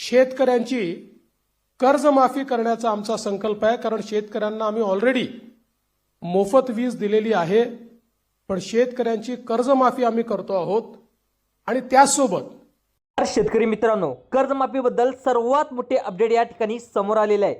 शेतकऱ्यांची कर्जमाफी करण्याचा आमचा संकल्प आहे। कारण शेतकऱ्यांना आम्ही ऑलरेडी मोफत वीज दिलेली आहे, पण शेतकऱ्यांची कर्जमाफी आम्ही करतो आहोत। आणि त्यासोबत शेतकरी मित्रांनो, कर्जमाफीबद्दल सर्वात मोठे अपडेट या ठिकाणी समोर आलेले आहे।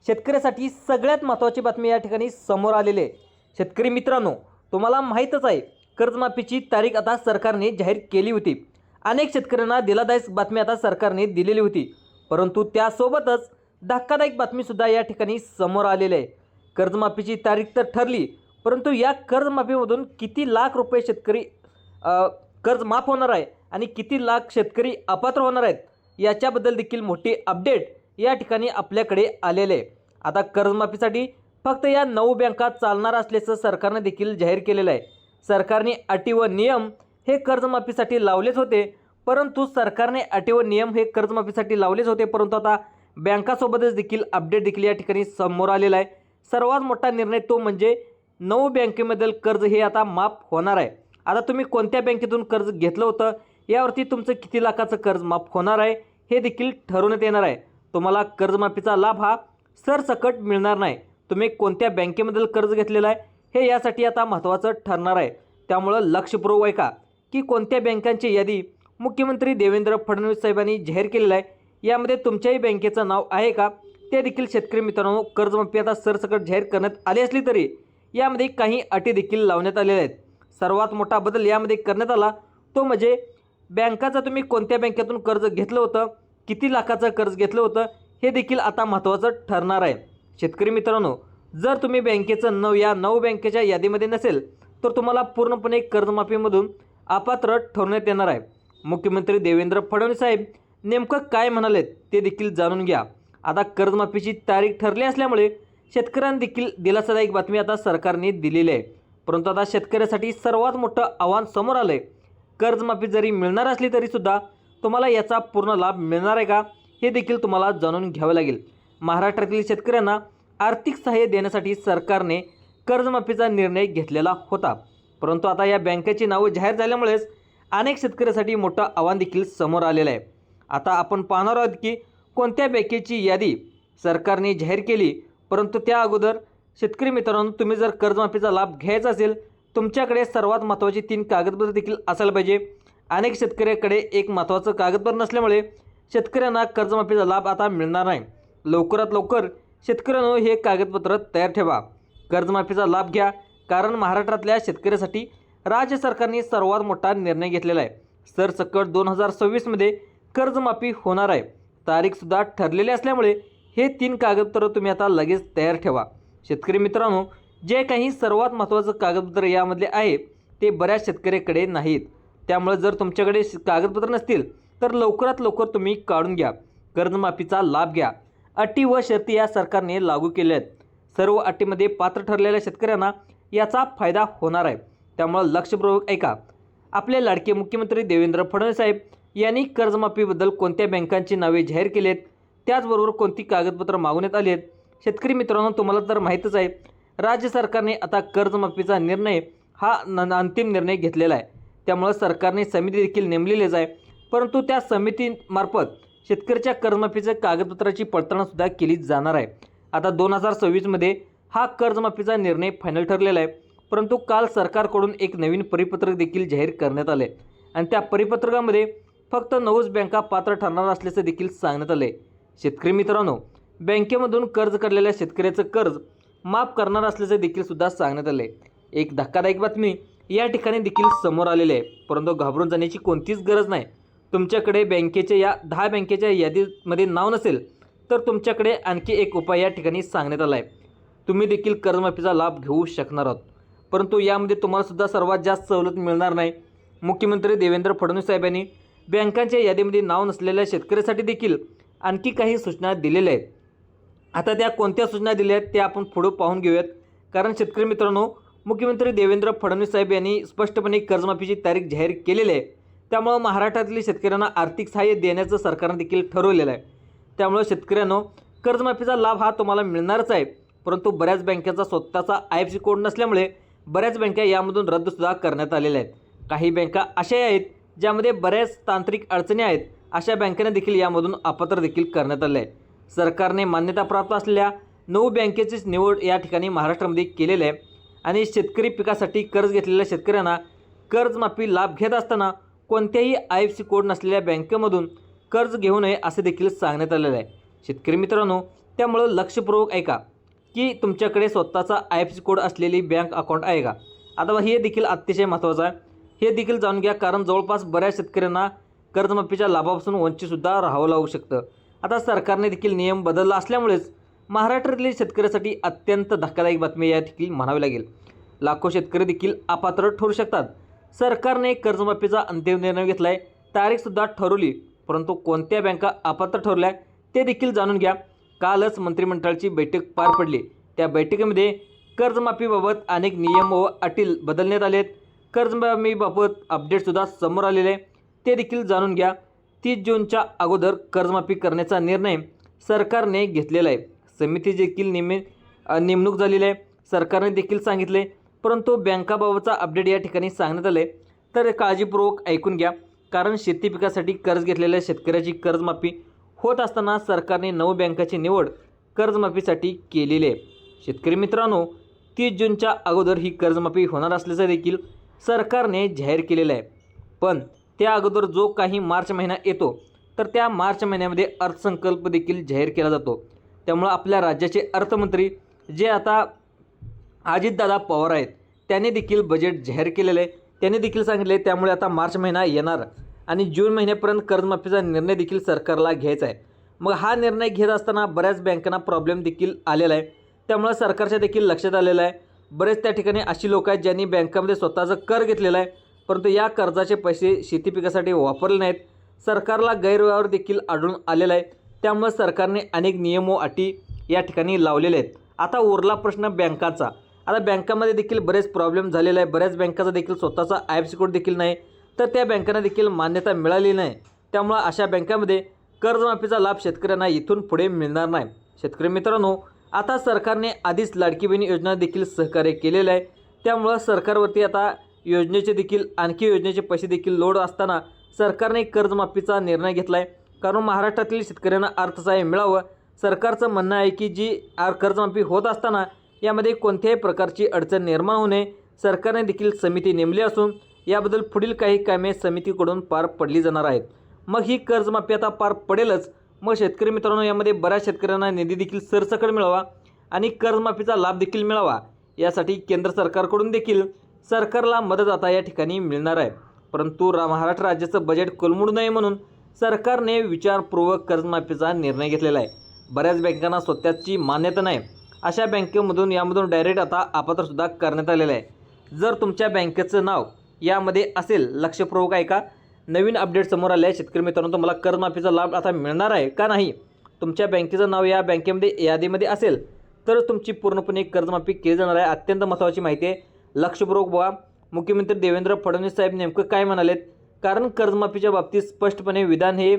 शेतकऱ्यासाठी सगळ्यात महत्त्वाची बातमी या ठिकाणी समोर आलेली आहे। शेतकरी मित्रांनो, तुम्हाला माहीतच आहे कर्जमाफीची तारीख आता सरकारने जाहीर केली होती। अनेक शेतकऱ्यांना दिलासादायक बातमी आता सरकारने दिलेली होती, परंतु त्यासोबतच धक्कादायक बातमी सुद्धा या ठिकाणी समोर आलेली आहे। कर्जमाफीची तारीख तर ठरली, परंतु या कर्जमाफीमधून किती लाख रुपये शेतकरी कर्ज माफ होणार आहे आणि किती लाख शेतकरी अपात्र होणार आहेत याच्याबद्दल देखील मोठी अपडेट या ठिकाणी आपल्याकडे आलेले आहे। आता कर्जमाफीसाठी फक्त या 9 बँका चालणार असल्याचं सरकारने देखील जाहीर केलेलं आहे। सरकारने अटी व नियम हे कर्जमाफीसाठी लावलेच होते, परंतु सरकारने अटी व नियम हे कर्जमाफीसाठी लावलेच होते, परंतु आता बँकासोबतच देखील अपडेट देखील या ठिकाणी समोर आलेला आहे। सर्वात मोठा निर्णय तो म्हणजे 9 बँकेमधील कर्ज हे आता माफ होणार आहे। आता तुम्ही कोणत्या बँकेतून कर्ज घेतलं होतं यावरती तुमचं किती लाखाचं कर्ज माफ होणार आहे हे देखील ठरवण्यात येणार आहे। तुम्हाला कर्जमाफीचा लाभ हा सरसकट मिळणार नाही। तुम्ही कोणत्या बँकेमधील कर्ज घेतलेलं आहे हे यासाठी आता महत्त्वाचं ठरणार आहे। त्यामुळे लक्षपूर्वक ऐका की कोणत्या बँकांची यादी मुख्यमंत्री देवेंद्र फडणवीस साहेबांनी जाहीर केलेलं आहे। यामध्ये तुमच्याही बँकेचं नाव आहे का ते देखील शेतकरी मित्रांनो, कर्जमाफी आता सरसकट जाहीर करण्यात आली असली तरी यामध्ये काही अटी देखील लावण्यात आलेल्या आहेत। सर्वात मोठा बदल यामध्ये करण्यात आला तो म्हणजे बँकाचा तुम्ही कोणत्या बँकेतून कर्ज घेतलं होतं, किती लाखाचं कर्ज घेतलं होतं हे देखील आता महत्त्वाचं ठरणार आहे। शेतकरी मित्रांनो, जर तुम्ही बँकेचं या 9 बँकेच्या यादीमध्ये नसेल तर तुम्हाला पूर्णपणे कर्जमाफीमधून अपात्र ठरवण्यात येणार आहे। मुख्यमंत्री देवेंद्र फडणवीस साहेब नेमकं काय म्हणालेत ते देखील जाणून घ्या। आता कर्जमाफीची तारीख ठरली असल्यामुळे शेतकऱ्यांना देखील दिलासादायक बातमी आता सरकारने दिलेली आहे, परंतु आता शेतकऱ्यासाठी सर्वात मोठं आव्हान समोर आलं आहे। कर्जमाफी जरी मिळणार असली तरी सुद्धा तुम्हाला याचा पूर्ण लाभ मिळणार आहे का हे देखील तुम्हाला जाणून घ्यावे लागेल। महाराष्ट्रातील शेतकऱ्यांना आर्थिक सहाय्य देण्यासाठी सरकारने कर्जमाफीचा निर्णय घेतलेला होता, परंतु आता या बँकेची नावं जाहीर झाल्यामुळेच अनेक शेतकऱ्यांसाठी मोठं आव्हान देखील समोर आलेलं आहे। आता आपण पाहणार आहोत की कोणत्या बँकेची यादी सरकारने जाहीर केली, परंतु त्या अगोदर शेतकरी मित्रांनो, तुम्ही जर कर्जमाफीचा लाभ घ्यायचा असेल तुमच्याकडे सर्वात महत्त्वाची 3 कागदपत्र देखील असायला पाहिजे। अनेक शेतकऱ्यांकडे एक महत्त्वाचं कागदपत्र नसल्यामुळे शेतकऱ्यांना कर्जमाफीचा लाभ आता मिळणार नाही। लवकरात लवकर शेतकऱ्यांनो हे कागदपत्र तयार ठेवा, कर्जमाफीचा लाभ घ्या, कारण महाराष्ट्रातल्या शेतकऱ्यासाठी राज्य सरकारने सर्वात मोठा निर्णय घेतलेला आहे। सरसकट 2026 मध्ये कर्जमाफी होणार आहे। तारीखसुद्धा ठरलेली असल्यामुळे हे 3 कागदपत्र तुम्ही आता लगेच तयार ठेवा। शेतकरी मित्रांनो, जे काही सर्वात महत्त्वाचं कागदपत्र यामधले आहे ते बऱ्याच शेतकऱ्याकडे नाहीत, त्यामुळे जर तुमच्याकडे कागदपत्र नसतील तर लवकरात लवकर तुम्ही काढून घ्या, कर्जमाफीचा लाभ घ्या। अटी व शर्ती या सरकारने लागू केल्या आहेत। सर्व अटीमध्ये पात्र ठरलेल्या शेतकऱ्यांना याचा फायदा होणार आहे, त्यामुळे लक्षपूर्वक ऐका। आपले लाडके मुख्यमंत्री देवेंद्र फडणवीस साहेब यांनी कर्जमाफीबद्दल कोणत्या बँकांची नावे जाहीर केली आहेत, त्याचबरोबर कोणती कागदपत्र मागवण्यात आली आहेत। शेतकरी मित्रांनो, तुम्हाला तर माहीतच आहे राज्य सरकारने आता कर्जमाफीचा निर्णय हा अंतिम निर्णय घेतलेला आहे, त्यामुळे सरकारने समिती देखील नेमलेलीच आहे, परंतु त्या समितीमार्फत शेतकऱ्याच्या कर्जमाफीच्या कागदपत्राची पडताळणीसुद्धा केली जाणार आहे। आता 2026 मध्ये हा कर्जमाफीचा निर्णय फायनल ठरलेला आहे, परंतु काल सरकारकडून एक नवीन परिपत्रक देखील जाहीर करण्यात आले आणि त्या परिपत्रकामध्ये फक्त 9 बँका पात्र ठरणार असल्याचं देखील सांगण्यात आले। शेतकरी मित्रांनो, बँकेमधून कर्ज काढलेल्या शेतकऱ्याचं कर्ज माफ करणार असल्याचे देखील सुद्धा सांगण्यात आले। एक धक्कादायक बातमी या ठिकाणी देखील समोर आलेली आहे, परंतु घाबरून जाण्याची कोणतीच गरज नाही। तुमच्याकडे बँकेच्या या 10 बँकेच्या यादीमध्ये नाव नसेल तर तुमच्याकडे आणखी एक उपाय या ठिकाणी सांगण्यात आला आहे। तुम्ही देखील कर्जमाफीचा लाभ घेऊ शकणार आहात, परंतु यामध्ये तुम्हाला सुद्धा सर्वात जास्त सवलत मिळणार नाही। मुख्यमंत्री देवेंद्र फडणवीस साहेबांनी बँकांच्या यादीमध्ये नाव नसलेल्या शेतकऱ्यासाठी देखील आणखी काही सूचना दिलेल्या आहेत। आता त्या कोणत्या सूचना दिल्या आहेत ते आपण पुढे पाहून घेऊयात, कारण शेतकरी मित्रांनो, मुख्यमंत्री देवेंद्र फडणवीस साहेब यांनी स्पष्टपणे कर्जमाफीची तारीख जाहीर केलेली आहे, त्यामुळे महाराष्ट्रातील शेतकऱ्यांना आर्थिक सहाय्य देण्याचं सरकारने देखील ठरवलेलं आहे। त्यामुळे शेतकऱ्यांनो, कर्जमाफीचा लाभ हा तुम्हाला मिळणारच आहे, परंतु बऱ्याच बँकेचा स्वतःचा IFSC कोड नसल्यामुळे बऱ्याच बँका यामधून रद्दसुद्धा करण्यात आलेल्या आहेत। काही बँका अशाही आहेत ज्यामध्ये बऱ्याच तांत्रिक अडचणी आहेत अशा बँकेने देखील यामधून अपात्र देखील करण्यात आले आहे. सरकारने मान्यताप्राप्त असलेल्या 9 बँकेचीच निवड या ठिकाणी महाराष्ट्रामध्ये केलेली आहे आणि शेतकरी पिकासाठी कर्ज घेतलेल्या शेतकऱ्यांना कर्जमाफी लाभ घेत असताना कोणत्याही IFSC कोड नसलेल्या बँकेमधून कर्ज घेऊ नये असे देखील सांगण्यात आलेलं आहे. शेतकरी मित्रांनो, त्यामुळं लक्षपूर्वक ऐका की तुमच्याकडे स्वतःचा IFSC कोड असलेली बँक अकाउंट आहे का. आता हे देखील अतिशय महत्त्वाचं आहे. हे देखील जाणून घ्या, कारण जवळपास बऱ्याच शेतकऱ्यांना कर्जमाफीच्या लाभापासून वंचितसुद्धा राहावं लागू शकतं. आता सरकारने देखील नियम बदलला असल्यामुळेच महाराष्ट्रातील शेतकऱ्यासाठी अत्यंत धक्कादायक बातमी या ठिकाणी म्हणावी लागेल. लाखो शेतकरी देखील अपात्र ठरू शकतात. सरकारने कर्जमाफीचा अंतिम निर्णय घेतला आहे, तारीखसुद्धा ठरवली, परंतु कोणत्या बँका अपात्र ठरल्या ते देखील जाणून घ्या. कालच मंत्रिमंडळाची बैठक पार पडली. त्या बैठकीमध्ये कर्जमाफीबाबत अनेक नियम व अटी बदलण्यात आले आहेत. कर्जमाफीबाबत अपडेटसुद्धा समोर आलेले आहे, ते देखील जाणून घ्या. 30 जूनच्या अगोदर कर्जमाफी करण्याचा निर्णय सरकारने घेतलेला आहे. समिती देखील नेमणूक झालेली आहे, सरकारने देखील सांगितले, परंतु बँकाबाबतचा अपडेट या ठिकाणी सांगण्यात आले. तर काळजीपूर्वक ऐकून घ्या, कारण शेती पिकासाठी कर्ज घेतलेल्या शेतकऱ्याची कर्जमाफी होत असताना सरकारने 9 बँकाची निवड कर्जमाफीसाठी केलेली आहे. शेतकरी मित्रांनो, 30 जूनच्या अगोदर ही कर्जमाफी होणार असल्याचं देखील सरकारने जाहीर केलेलं आहे. पण त्या अगोदर जो काही मार्च महिना येतो, तर त्या मार्च महिन्यामध्ये अर्थसंकल्प देखील जाहीर केला जातो. त्यामुळं आपल्या राज्याचे अर्थमंत्री जे आता अजितदादा पवार आहेत, त्यांनी देखील बजेट जाहीर केलेलं आहे. त्यांनी देखील सांगितले, त्यामुळे आता मार्च महिना येणार आणि जून महिन्यापर्यंत कर्जमाफीचा निर्णय देखील सरकारला घ्यायचा आहे. मग हा निर्णय घेत असताना बऱ्याच बँकांना प्रॉब्लेम देखील आलेला आहे. त्यामुळं सरकारच्या देखील लक्षात आलेलं आहे. बरेच त्या ठिकाणी अशी लोक आहेत ज्यांनी बँकामध्ये स्वतःचं कर घेतलेलं आहे, परंतु या कर्जाचे पैसे शेती पिकासाठी वापरले नाहीत. सरकारला गैरव्यवहार देखील आढळून आलेला आहे. त्यामुळे सरकारने अनेक नियम व अटी या ठिकाणी लावलेले आहेत. आता उरला प्रश्न बँकाचा. आता बँकामध्ये देखील बरेच प्रॉब्लेम झालेला आहे. बऱ्याच बँकाचा देखील स्वतःचा IFSC कोड देखील नाही, तर त्या बँकांना देखील मान्यता मिळाली नाही. त्यामुळं अशा बँकांमध्ये कर्जमाफीचा लाभ शेतकऱ्यांना इथून पुढे मिळणार नाही. शेतकरी मित्रांनो, आता सरकारने आधीच लाडकी बहीण योजना देखील सहकार्य केलेलं आहे. त्यामुळं सरकारवरती आता योजनेचे देखील आणखी योजनेचे पैसे देखील लोड असताना सरकारने कर्जमाफीचा निर्णय घेतला आहे. कारण महाराष्ट्रातील शेतकऱ्यांना अर्थसहाय्य मिळावं. सरकारचं म्हणणं आहे की जी कर्जमाफी होत असताना यामध्ये कोणत्याही प्रकारची अडचण निर्माण होऊ नये. सरकारने देखील समिती नेमली असून याबद्दल पुढील काही कामे समितीकडून पार पडली जाणार आहेत. मग ही कर्जमाफी आता पार पडेलच. मग शेतकरी मित्रांनो, यामध्ये बऱ्याच शेतकऱ्यांना निधी देखील सरसकट मिळावा आणि कर्जमाफीचा लाभ देखील मिळावा, यासाठी केंद्र सरकारकडून देखील सरकारला मदत आता या ठिकाणी मिळणार आहे. परंतु महाराष्ट्र राज्याचं बजेट कोलमडू नये म्हणून सरकारने विचारपूर्वक कर्जमाफीचा निर्णय घेतलेला आहे. बऱ्याच बँकांना स्वतःची मान्यता नाही, अशा बँकेमधून यामधून डायरेक्ट आता अपात्रसुद्धा करण्यात आलेलं आहे. जर तुमच्या बँकेचं नाव यामध्ये असेल, लक्षपूर्वक ऐका, नवीन अपडेट समोर आले आहे. शेतकरी मित्रांनो, तुम्हाला कर्जमाफीचा लाभ आता मिळणार आहे का नाही, तुमच्या बँकेचं नाव या बँकेमध्ये यादीमध्ये असेल तर तुमची पूर्णपणे कर्जमाफी केली जाणार आहे. अत्यंत महत्त्वाची माहिती आहे, लक्षपूर्वक बघा. मुख्यमंत्री देवेंद्र फडणवीस साहेब नेमकं काय म्हणालेत, कारण कर्जमाफीच्या बाबतीत स्पष्टपणे विधान हे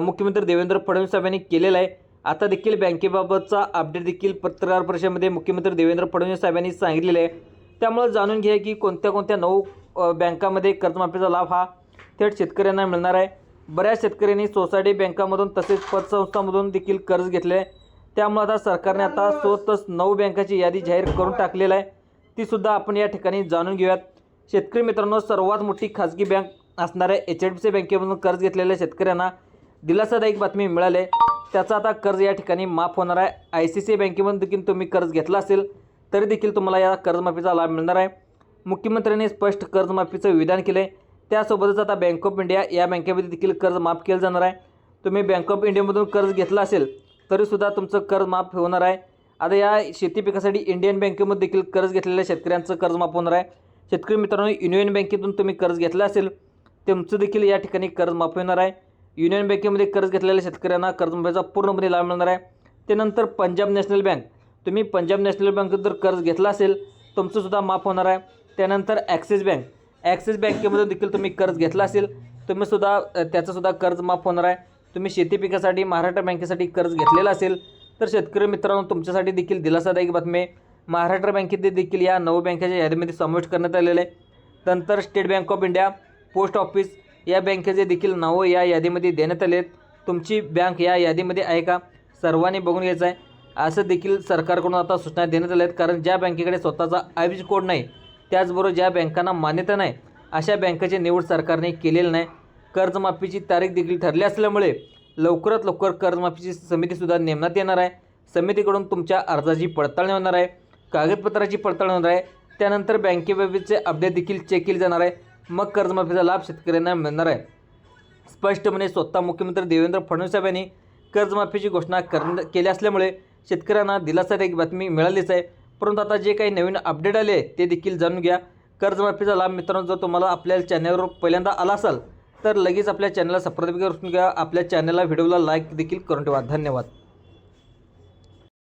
मुख्यमंत्री देवेंद्र फडणवीस साहेबांनी केलेलं आहे. आता देखील बँकेबाबतचा अपडेट देखील पत्रकार परिषदेमध्ये मुख्यमंत्री देवेंद्र फडणवीस साहेबांनी सांगितलेलं आहे. त्यामुळे जाणून घ्या की कोणत्या कोणत्या 9 बँकामध्ये कर्जमाफीचा लाभ हा थेट शेतकऱ्यांना मिळणार आहे. बऱ्याच शेतकऱ्यांनी सोसायटी बँकामधून तसेच पतसंस्थांमधून देखील कर्ज घेतले आहे. त्यामुळे आता सरकारने आता स्वतःच 9 बँकाची यादी जाहीर करून टाकलेली आहे. तीसुद्धा आपण या ठिकाणी जाणून घेऊयात. शेतकरी मित्रांनो, सर्वात मोठी खाजगी बँक असणाऱ्या HDFC बँकेमधून कर्ज घेतलेल्या शेतकऱ्यांना दिलासादायक बातमी मिळाली. त्याचा आता कर्ज या ठिकाणी माफ होणार आहे. ICICI बँकेमधून देखील तुम्ही कर्ज घेतला असेल तरी देखील तुम्हाला या कर्जमाफीचा लाभ मिळणार आहे. मुख्यमंत्र्यांनी स्पष्ट कर्जमाफीचं विधान केलं आहे. त्यासोबतच आता बँक ऑफ इंडिया या बँकेमध्ये देखील कर्ज माफ केलं जाणार आहे. तुम्ही बँक ऑफ इंडियामधून कर्ज घेतलं असेल तरीसुद्धा तुमचं कर्ज माफ होणार आहे. आता या शेती पिकासाठी इंडियन बँकेमध्ये देखील कर्ज घेतलेल्या शेतकऱ्यांचं कर्ज माफ होणार आहे. शेतकरी मित्रांनो, युनियन बँकेतून तुम्ही कर्ज घेतलं असेल तुमचं देखील या ठिकाणी कर्ज माफ होणार आहे. युनियन बँकेमध्ये कर्ज घेतलेल्या शेतकऱ्यांना कर्जमाफीचा पूर्णपणे लाभ मिळणार आहे. त्यानंतर पंजाब नॅशनल बँक, तुम्ही पंजाब नॅशनल बँकेत जर कर्ज घेतलं असेल तुमचंसुद्धा माफ होणार आहे. त्यानंतर ॲक्सिस बँकेमध्ये देखील तुम्ही कर्ज घेतलं असेल तुम्हीसुद्धा त्याचंसुद्धा कर्ज माफ होणार आहे. तुम्ही शेती पिकासाठी महाराष्ट्र बँकेसाठी कर्ज घेतलेलं असेल तर शेतकरी मित्रांनो, तुमच्यासाठी देखील दिलासादायक बातमी आहे. महाराष्ट्र बँकेत देखील या 9 बँकेच्या यादीमध्ये समावेश करण्यात आलेलं आहे. नंतर state bank of India, post office, या बँकेचे देखील नावं या यादीमध्ये देण्यात आले आहेत. तुमची बँक या यादीमध्ये आहे का सर्वांनी बघून घ्यायचं आहे. असं देखील सरकारकडून आता सूचना देण्यात आल्या आहेत. कारण ज्या बँकेकडे स्वतःचा IFSC कोड नाही, त्याचबरोबर ज्या बँकांना मान्यता नाही, अशा बँकेची निवड सरकारने केलेली नाही. कर्जमाफीची तारीख देखील ठरली असल्यामुळे लवकरात लवकर कर्जमाफीची समितीसुद्धा नेमण्यात येणार आहे. समितीकडून तुमच्या अर्जाची पडताळणी होणार आहे, कागदपत्राची पडताळणी होणार आहे. त्यानंतर बँकेबाबतचे अपडेट देखील चेक केले जाणार आहे. मग कर्जमाफीचा लाभ शेतकऱ्यांना मिळणार आहे. स्पष्टपणे स्वतः मुख्यमंत्री देवेंद्र फडणवीस यांनी कर्जमाफीची घोषणा केली असल्यामुळे शेतकऱ्यांना दिलासादायक बातमी मिळालीच आहे. परंतु आता जे काही नवीन अपडेट आले ते देखील जाणून घ्या. कर्जमाफीचा लाभ मित्रांनो जर तुम्हाला आपल्या चॅनलवर पहिल्यांदा आला असाल तर लगेच आपल्या चॅनलला सबस्क्राईब करून घ्या. आपल्या चॅनलला व्हिडिओला लाईक देखील करून ठेवा. धन्यवाद.